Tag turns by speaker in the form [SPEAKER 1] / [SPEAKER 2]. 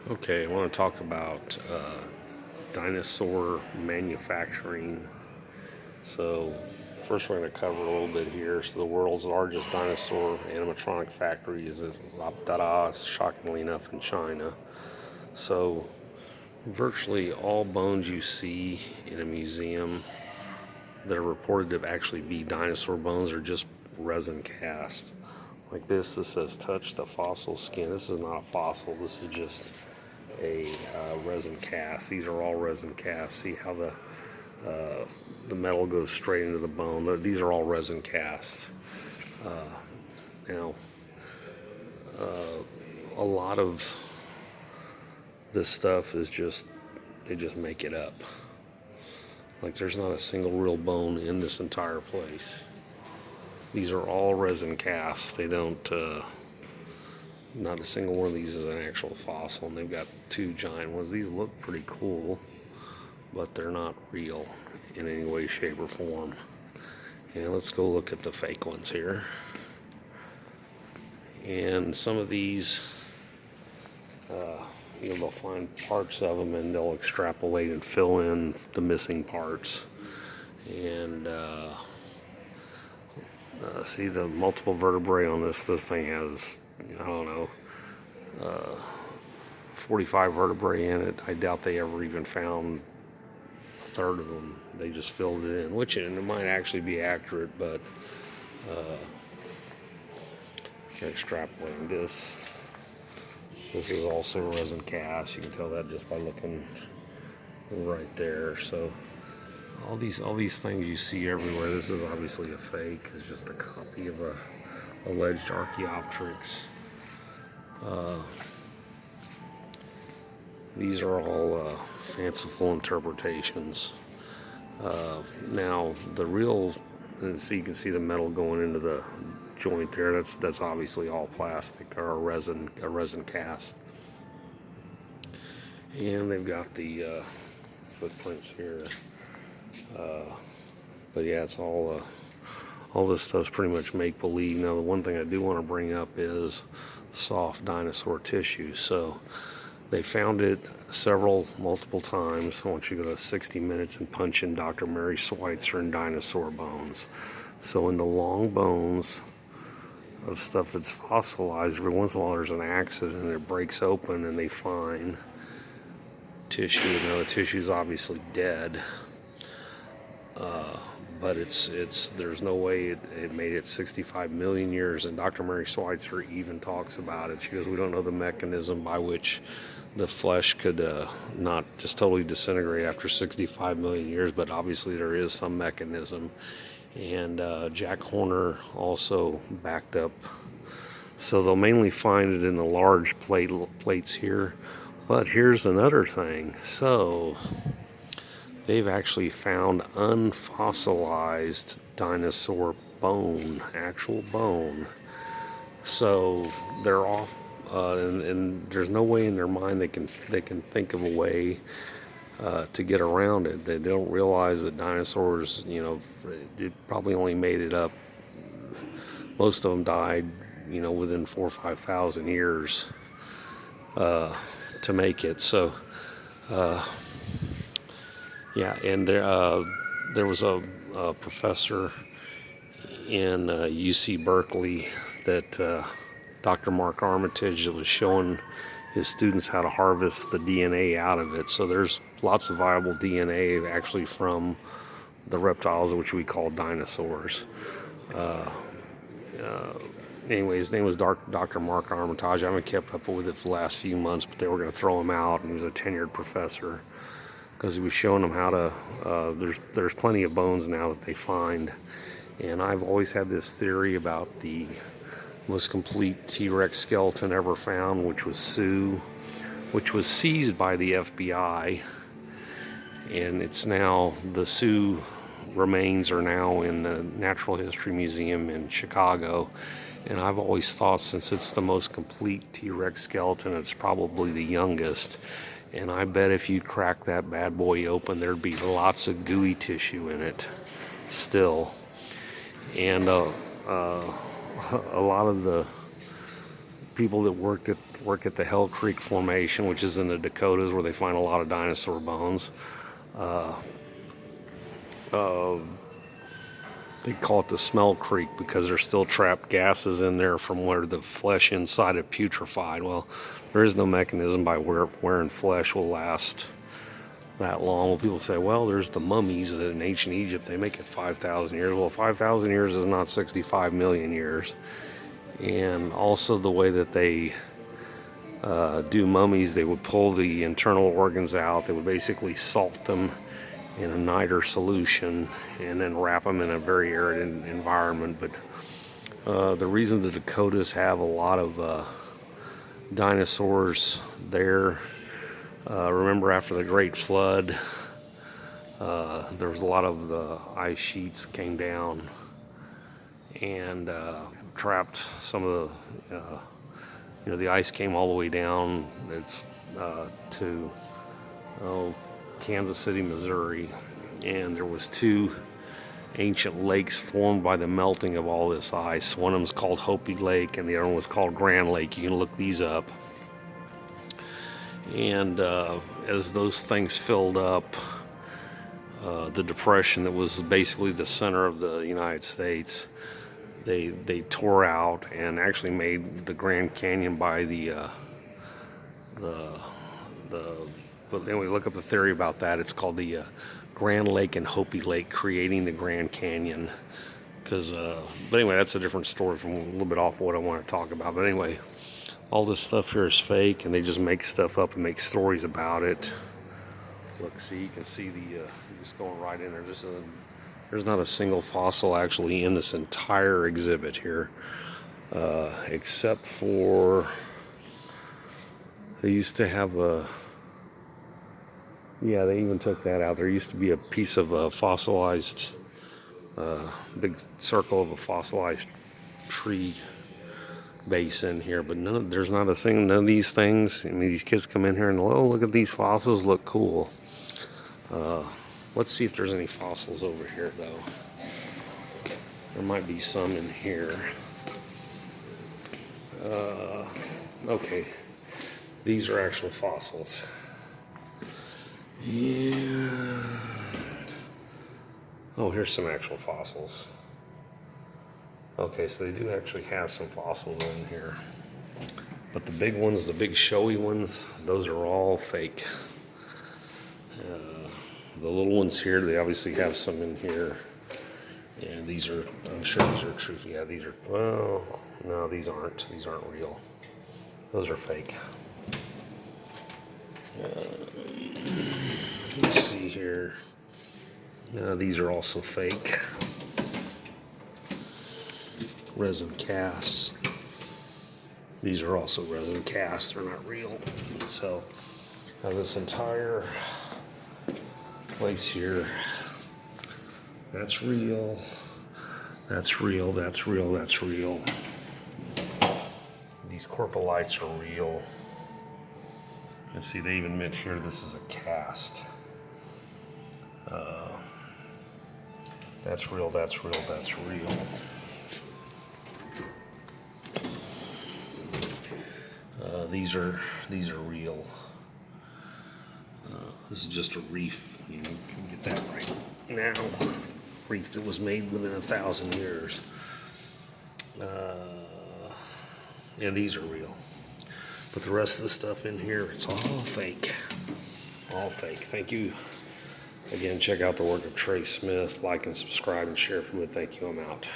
[SPEAKER 1] Okay, I want to talk about dinosaur manufacturing. So, first, we're going to cover a little bit here. So, the world's largest dinosaur animatronic factory is shockingly enough, in China. So, virtually all bones you see in a museum that are reported to actually be dinosaur bones are just resin cast. Like this says touch the fossil skin. This is not a fossil, this is just a resin cast. These are all resin casts. See how the metal goes straight into the bone. These are all resin casts. Now, a lot of this stuff is they just make it up. Like there's not a single real bone in this entire place. These are all resin casts. They don't, not a single one of these is an actual fossil. And they've got two giant ones. These look pretty cool, but they're not real in any way, shape, or form. And let's go look at the fake ones here. And some of these, they'll find parts of them and they'll extrapolate and fill in the missing parts. And see the multiple vertebrae on this. This thing has, I don't know, 45 vertebrae in it. I doubt they ever even found a third of them. They just filled it in, which it might actually be accurate, but extrapolating this. This is also resin cast. You can tell that just by looking right there. So all these things you see everywhere. This is obviously a fake. It's just a copy of a alleged Archaeopteryx. These are all fanciful interpretations. Now the real, and so you can see the metal going into the joint there. That's obviously all plastic or a resin cast. And they've got the footprints here. But yeah, it's all this stuff's pretty much make believe. Now the one thing I do want to bring up is soft dinosaur tissue. So they found it multiple times. I want you to go to 60 Minutes and punch in Dr. Mary Schweitzer and dinosaur bones. So in the long bones of stuff that's fossilized, every once in a while there's an accident and it breaks open and they find tissue. Now the tissue's obviously dead, but there's no way it made it 65 million years. And Dr. Mary Schweitzer even talks about it. She goes, we don't know the mechanism by which the flesh could not just totally disintegrate after 65 million years, but obviously there is some mechanism. And Jack Horner also backed up. So they'll mainly find it in the large plates here. But here's another thing. So they've actually found unfossilized dinosaur bone, actual bone. So they're off, and there's no way in their mind they can think of a way to get around it. They don't realize that dinosaurs, it probably only made it up. Most of them died, within 4,000 or 5,000 years to make it. So, yeah, and there was a professor in UC Berkeley that Dr. Mark Armitage was showing his students how to harvest the DNA out of it. So there's lots of viable DNA actually from the reptiles, which we call dinosaurs. Anyway, his name was Dr. Mark Armitage. I haven't kept up with it for the last few months, but they were going to throw him out, and he was a tenured professor because he was showing them how to. There's plenty of bones now that they find, and I've always had this theory about the most complete T-Rex skeleton ever found, which was Sue, which was seized by the FBI, and it's now the Sue remains are now in the Natural History Museum in Chicago. And I've always thought, since it's the most complete T-Rex skeleton, it's probably the youngest. And I bet if you crack that bad boy open, there'd be lots of gooey tissue in it still. And a lot of the people that work at the Hell Creek Formation, which is in the Dakotas, where they find a lot of dinosaur bones. They call it the Smell Creek because there's still trapped gases in there from where the flesh inside it putrefied. Well, there is no mechanism by wherein flesh will last that long. Well, people say, well, there's the mummies that in ancient Egypt, they make it 5,000 years. Well, 5,000 years is not 65 million years. And also the way that they do mummies, they would pull the internal organs out. They would basically salt them in a niter solution and then wrap them in a very arid environment. But the reason the Dakotas have a lot of dinosaurs there, remember after the Great Flood, there was a lot of the ice sheets came down and trapped some of the, the ice came all the way down. It's to Kansas City, Missouri, and there was two ancient lakes formed by the melting of all this ice. One of them was called Hopi Lake, and the other one was called Grand Lake. You can look these up. And as those things filled up, the depression that was basically the center of the United States, they tore out and actually made the Grand Canyon by but anyway, look up the theory about that. It's called the Grand Lake and Hopi Lake creating the Grand Canyon. But anyway, that's a different story from a little bit off what I want to talk about. But anyway, all this stuff here is fake, and they just make stuff up and make stories about it. Look, see, you can see just going right in there. There's not a single fossil actually in this entire exhibit here, except for they used to have yeah, they even took that out. There used to be a piece of fossilized, big circle of a fossilized tree base in here, but there's not a single, none of these things. I mean, these kids come in here and, oh, look at these fossils, look cool. Let's see if there's any fossils over here, though. There might be some in here. Okay, these are actual fossils. Yeah. Oh, here's some actual fossils. Okay, so they do actually have some fossils in here. But the big ones, the big showy ones, those are all fake. The little ones here, they obviously have some in here. And these are, I'm sure these are true. Yeah, these are, well, no, these aren't. These aren't real. Those are fake. Let's see here. These are also fake. Resin casts. These are also resin casts. They're not real. So now this entire place here, that's real. That's real. That's real. That's real. These corpalites are real. And see, they even admit here this is a cast. That's real, that's real, that's real. These are real. This is just a reef. You can get that right now. Reef that was made within 1,000 years. And these are real. But the rest of the stuff in here, it's all fake. All fake. Thank you. Again, check out the work of Trey Smith. Like and subscribe and share if you would. Thank you. I'm out.